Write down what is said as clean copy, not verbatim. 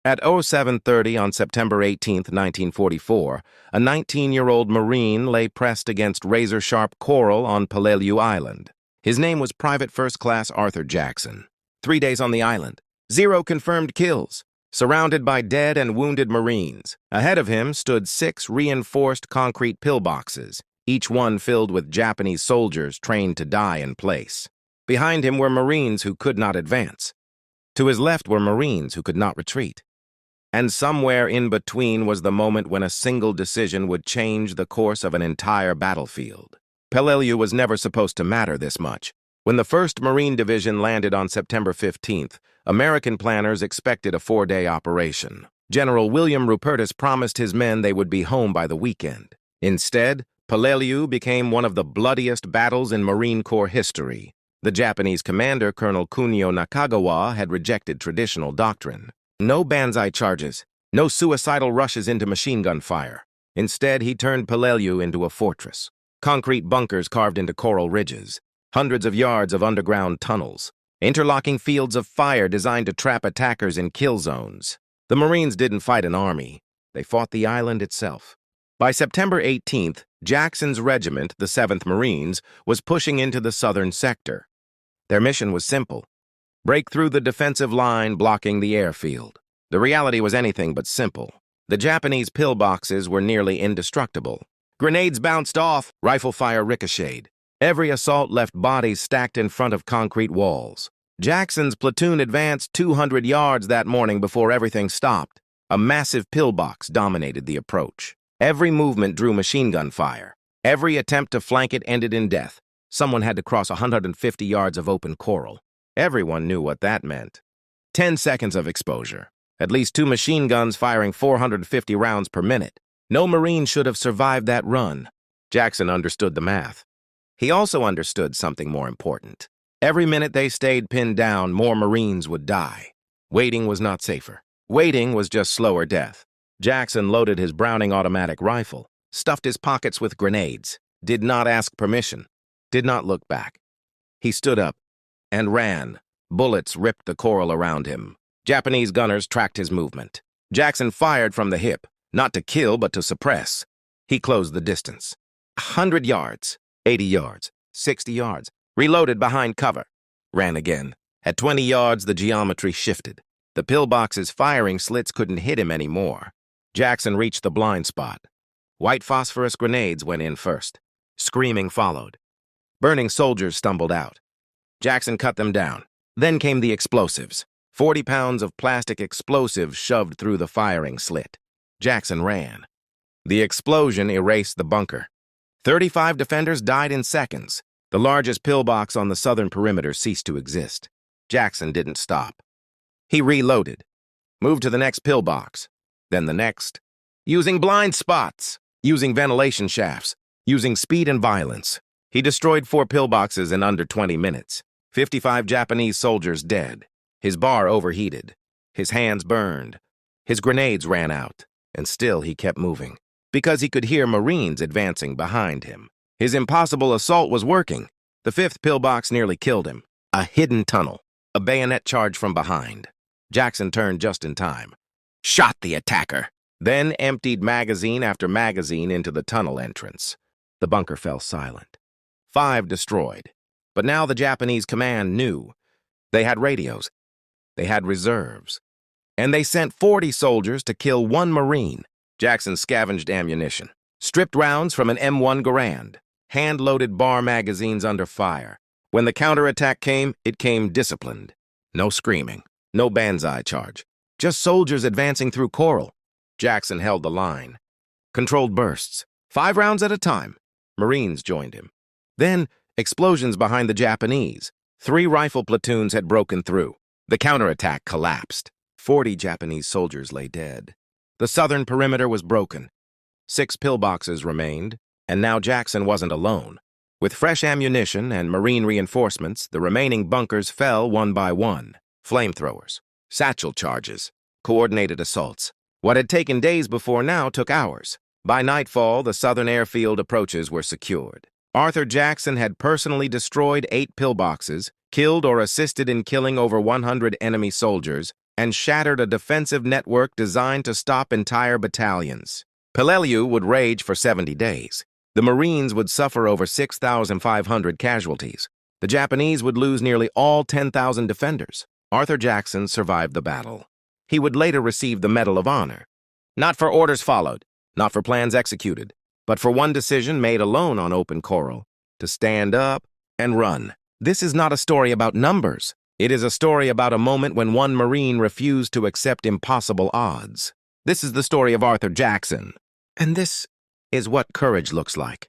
At 07:30 on September 18, 1944, a 19-year-old Marine lay pressed against razor-sharp coral on Peleliu Island. His name was Private First Class Arthur Jackson. 3 days on the island. 0 confirmed kills. Surrounded by dead and wounded Marines. Ahead of him stood 6 reinforced concrete pillboxes, each one filled with Japanese soldiers trained to die in place. Behind him were Marines who could not advance. To his left were Marines who could not retreat. And somewhere in between was the moment when a single decision would change the course of an entire battlefield. Peleliu was never supposed to matter this much. When the 1st Marine Division landed on September 15th, American planners expected a 4-day operation. General William Rupertus promised his men they would be home by the weekend. Instead, Peleliu became one of the bloodiest battles in Marine Corps history. The Japanese commander, Colonel Kunio Nakagawa, had rejected traditional doctrine. No banzai charges, no suicidal rushes into machine gun fire. Instead, he turned Peleliu into a fortress. Concrete bunkers carved into coral ridges, hundreds of yards of underground tunnels, interlocking fields of fire designed to trap attackers in kill zones. The Marines didn't fight an army, they fought the island itself. By September 18th, Jackson's regiment, the 7th Marines, was pushing into the southern sector. Their mission was simple: break through the defensive line blocking the airfield. The reality was anything but simple. The Japanese pillboxes were nearly indestructible. Grenades bounced off, rifle fire ricocheted. Every assault left bodies stacked in front of concrete walls. Jackson's platoon advanced 200 yards that morning before everything stopped. A massive pillbox dominated the approach. Every movement drew machine gun fire. Every attempt to flank it ended in death. Someone had to cross 150 yards of open coral. Everyone knew what that meant. 10 seconds of exposure. At least 2 machine guns firing 450 rounds per minute. No Marine should have survived that run. Jackson understood the math. He also understood something more important. Every minute they stayed pinned down, more Marines would die. Waiting was not safer. Waiting was just slower death. Jackson loaded his Browning automatic rifle, stuffed his pockets with grenades, did not ask permission, did not look back. He stood up and ran. Bullets ripped the coral around him. Japanese gunners tracked his movement. Jackson fired from the hip, not to kill but to suppress. He closed the distance. 100 yards, 80 yards, 60 yards. Reloaded behind cover. Ran again. At 20 yards, the geometry shifted. The pillbox's firing slits couldn't hit him anymore. Jackson reached the blind spot. White phosphorus grenades went in first. Screaming followed. Burning soldiers stumbled out. Jackson cut them down. Then came the explosives. 40 pounds of plastic explosives shoved through the firing slit. Jackson ran. The explosion erased the bunker. 35 defenders died in seconds. The largest pillbox on the southern perimeter ceased to exist. Jackson didn't stop. He reloaded. Moved to the next pillbox. Then the next. Using blind spots. Using ventilation shafts. Using speed and violence. He destroyed 4 pillboxes in under 20 minutes. 55 Japanese soldiers dead. His bar overheated. His hands burned. His grenades ran out. And still he kept moving. Because he could hear Marines advancing behind him. His impossible assault was working. The 5th pillbox nearly killed him. A hidden tunnel. A bayonet charge from behind. Jackson turned just in time. Shot the attacker. Then emptied magazine after magazine into the tunnel entrance. The bunker fell silent. 5 destroyed. But now the Japanese command knew. They had radios. They had reserves. And they sent 40 soldiers to kill 1 Marine. Jackson scavenged ammunition. Stripped rounds from an M1 Garand. Hand-loaded bar magazines under fire. When the counterattack came, it came disciplined. No screaming. No banzai charge. Just soldiers advancing through coral. Jackson held the line. Controlled bursts. 5 rounds at a time. Marines joined him. Then, explosions behind the Japanese. 3 rifle platoons had broken through. The counterattack collapsed. 40 Japanese soldiers lay dead. The southern perimeter was broken. 6 pillboxes remained, and now Jackson wasn't alone. With fresh ammunition and Marine reinforcements, the remaining bunkers fell one by one. Flamethrowers, satchel charges, coordinated assaults. What had taken days before now took hours. By nightfall, the southern airfield approaches were secured. Arthur Jackson had personally destroyed 8 pillboxes, killed or assisted in killing over 100 enemy soldiers, and shattered a defensive network designed to stop entire battalions. Peleliu would rage for 70 days. The Marines would suffer over 6,500 casualties. The Japanese would lose nearly all 10,000 defenders. Arthur Jackson survived the battle. He would later receive the Medal of Honor. Not for orders followed, not for plans executed, but for one decision made alone on open coral, to stand up and run. This is not a story about numbers. It is a story about a moment when one Marine refused to accept impossible odds. This is the story of Arthur Jackson. And this is what courage looks like.